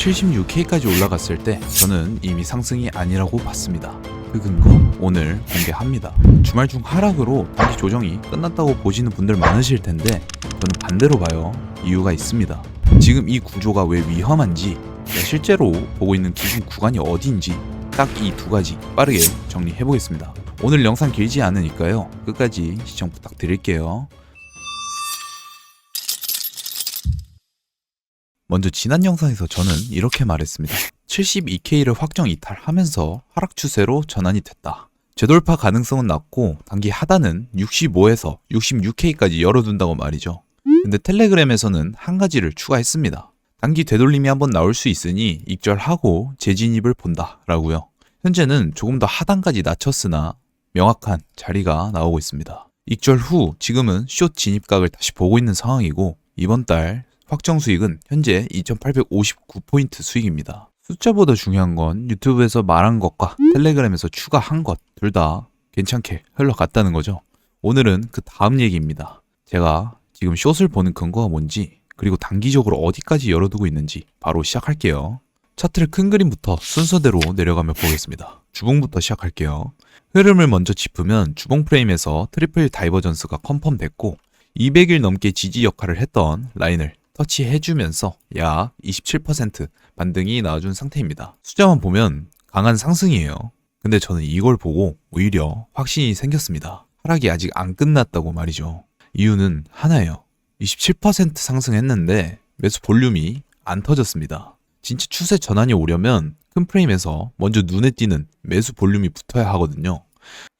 76K까지 올라갔을 때 저는 이미 상승이 아니라고 봤습니다. 그 근거 오늘 공개합니다. 주말 중 하락으로 단기 조정이 끝났다고 보시는 분들 많으실 텐데 저는 반대로 봐요. 이유가 있습니다. 지금 이 구조가 왜 위험한지, 실제로 보고 있는 기준 구간이 어디인지 딱 이 두 가지 빠르게 정리해 보겠습니다. 오늘 영상 길지 않으니까요, 끝까지 시청 부탁드릴게요. 먼저 지난 영상에서 저는 이렇게 말했습니다. 72K를 확정 이탈하면서 하락 추세로 전환이 됐다. 재돌파 가능성은 낮고 단기 하단은 65에서 66K까지 열어둔다고 말이죠. 근데 텔레그램에서는 한 가지를 추가했습니다. 단기 되돌림이 한번 나올 수 있으니 익절하고 재진입을 본다 라고요. 현재는 조금 더 하단까지 낮췄으나 명확한 자리가 나오고 있습니다. 익절 후 지금은 숏 진입각을 다시 보고 있는 상황이고, 이번 달 확정 수익은 현재 2859포인트 수익입니다. 숫자보다 중요한 건 유튜브에서 말한 것과 텔레그램에서 추가한 것 둘 다 괜찮게 흘러갔다는 거죠. 오늘은 그 다음 얘기입니다. 제가 지금 숏을 보는 근거가 뭔지, 그리고 단기적으로 어디까지 열어두고 있는지 바로 시작할게요. 차트를 큰 그림부터 순서대로 내려가며 보겠습니다. 주봉부터 시작할게요. 흐름을 먼저 짚으면 주봉 프레임에서 트리플 다이버전스가 컨펌됐고 200일 넘게 지지 역할을 했던 라인을 터치해주면서 약 27% 반등이 나와준 상태입니다. 숫자만 보면 강한 상승이에요. 근데 저는 이걸 보고 오히려 확신이 생겼습니다. 하락이 아직 안 끝났다고 말이죠. 이유는 하나예요. 27% 상승했는데 매수 볼륨이 안 터졌습니다. 진짜 추세 전환이 오려면 큰 프레임에서 먼저 눈에 띄는 매수 볼륨이 붙어야 하거든요.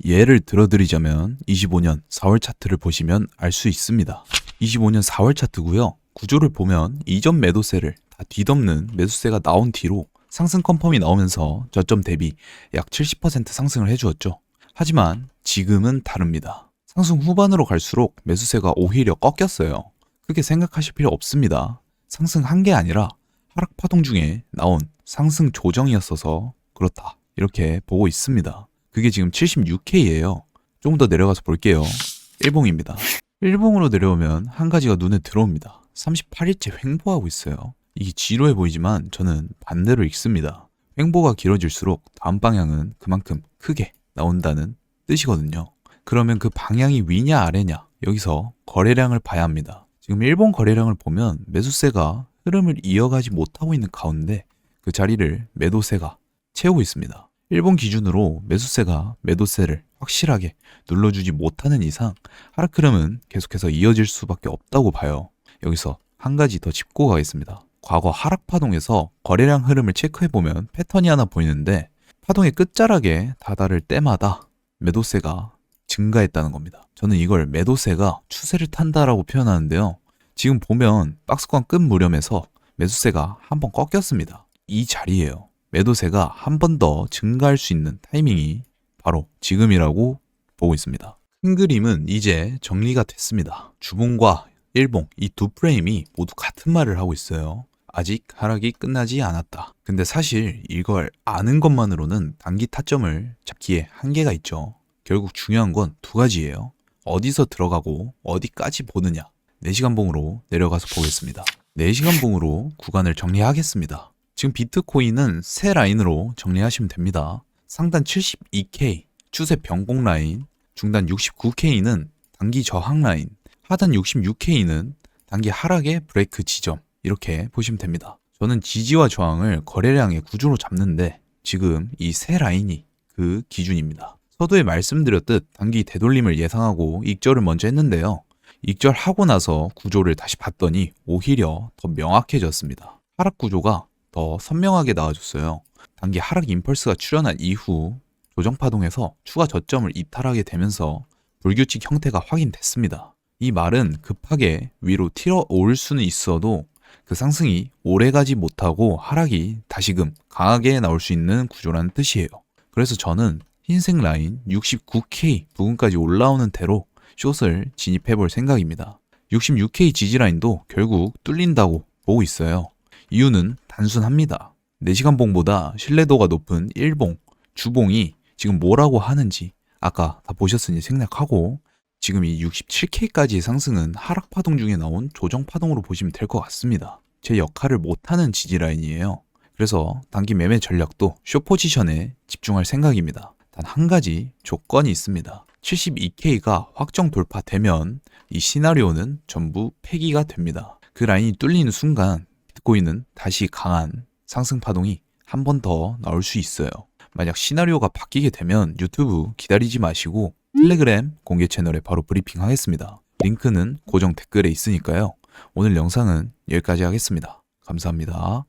예를 들어드리자면 25년 4월 차트를 보시면 알 수 있습니다. 25년 4월 차트고요. 구조를 보면 이전 매도세를 다 뒤덮는 매수세가 나온 뒤로 상승 컨펌이 나오면서 저점 대비 약 70% 상승을 해주었죠. 하지만 지금은 다릅니다. 상승 후반으로 갈수록 매수세가 오히려 꺾였어요. 크게 생각하실 필요 없습니다. 상승한 게 아니라 하락 파동 중에 나온 상승 조정이었어서 그렇다, 이렇게 보고 있습니다. 그게 지금 76K예요. 조금 더 내려가서 볼게요. 일봉입니다. 일봉으로 내려오면 한 가지가 눈에 들어옵니다. 38일째 횡보하고 있어요. 이게 지루해 보이지만 저는 반대로 읽습니다. 횡보가 길어질수록 다음 방향은 그만큼 크게 나온다는 뜻이거든요. 그러면 그 방향이 위냐 아래냐, 여기서 거래량을 봐야 합니다. 지금 일본 거래량을 보면 매수세가 흐름을 이어가지 못하고 있는 가운데 그 자리를 매도세가 채우고 있습니다. 일본 기준으로 매수세가 매도세를 확실하게 눌러주지 못하는 이상 하락 흐름은 계속해서 이어질 수밖에 없다고 봐요. 여기서 한 가지 더 짚고 가겠습니다. 과거 하락 파동에서 거래량 흐름을 체크해보면 패턴이 하나 보이는데, 파동의 끝자락에 다다를 때마다 매도세가 증가했다는 겁니다. 저는 이걸 매도세가 추세를 탄다라고 표현하는데요. 지금 보면 박스권 끝 무렵에서 매수세가 한번 꺾였습니다. 이 자리예요. 매도세가 한 번 더 증가할 수 있는 타이밍이 바로 지금이라고 보고 있습니다. 큰 그림은 이제 정리가 됐습니다. 주봉과 일봉 이 두 프레임이 모두 같은 말을 하고 있어요. 아직 하락이 끝나지 않았다. 근데 사실 이걸 아는 것만으로는 단기 타점을 잡기에 한계가 있죠. 결국 중요한 건 두 가지예요. 어디서 들어가고 어디까지 보느냐. 4시간 봉으로 내려가서 보겠습니다. 4시간 봉으로 구간을 정리하겠습니다. 지금 비트코인은 세 라인으로 정리하시면 됩니다. 상단 72K 추세 변곡 라인, 중단 69K는 단기 저항 라인, 하단 66K는 단기 하락의 브레이크 지점, 이렇게 보시면 됩니다. 저는 지지와 저항을 거래량의 구조로 잡는데 지금 이 세 라인이 그 기준입니다. 서두에 말씀드렸듯 단기 되돌림을 예상하고 익절을 먼저 했는데요. 익절하고 나서 구조를 다시 봤더니 오히려 더 명확해졌습니다. 하락 구조가 더 선명하게 나와줬어요. 단기 하락 임펄스가 출현한 이후 조정파동에서 추가 저점을 이탈하게 되면서 불규칙 형태가 확인됐습니다. 이 말은 급하게 위로 튀어올 수는 있어도 그 상승이 오래가지 못하고 하락이 다시금 강하게 나올 수 있는 구조라는 뜻이에요. 그래서 저는 흰색 라인 69K 부근까지 올라오는 대로 숏을 진입해 볼 생각입니다. 66K 지지라인도 결국 뚫린다고 보고 있어요. 이유는 단순합니다. 4시간 봉보다 신뢰도가 높은 일봉, 주봉이 지금 뭐라고 하는지 아까 다 보셨으니 생략하고, 지금 이 67K까지의 상승은 하락 파동 중에 나온 조정 파동으로 보시면 될 것 같습니다. 제 역할을 못하는 지지라인이에요. 그래서 단기 매매 전략도 숏 포지션에 집중할 생각입니다. 단 한 가지 조건이 있습니다. 72K가 확정 돌파되면 이 시나리오는 전부 폐기가 됩니다. 그 라인이 뚫리는 순간 비트코인은 다시 강한 상승 파동이 한 번 더 나올 수 있어요. 만약 시나리오가 바뀌게 되면 유튜브 기다리지 마시고 텔레그램 공개 채널에 바로 브리핑 하겠습니다. 링크는 고정 댓글에 있으니까요. 오늘 영상은 여기까지 하겠습니다. 감사합니다.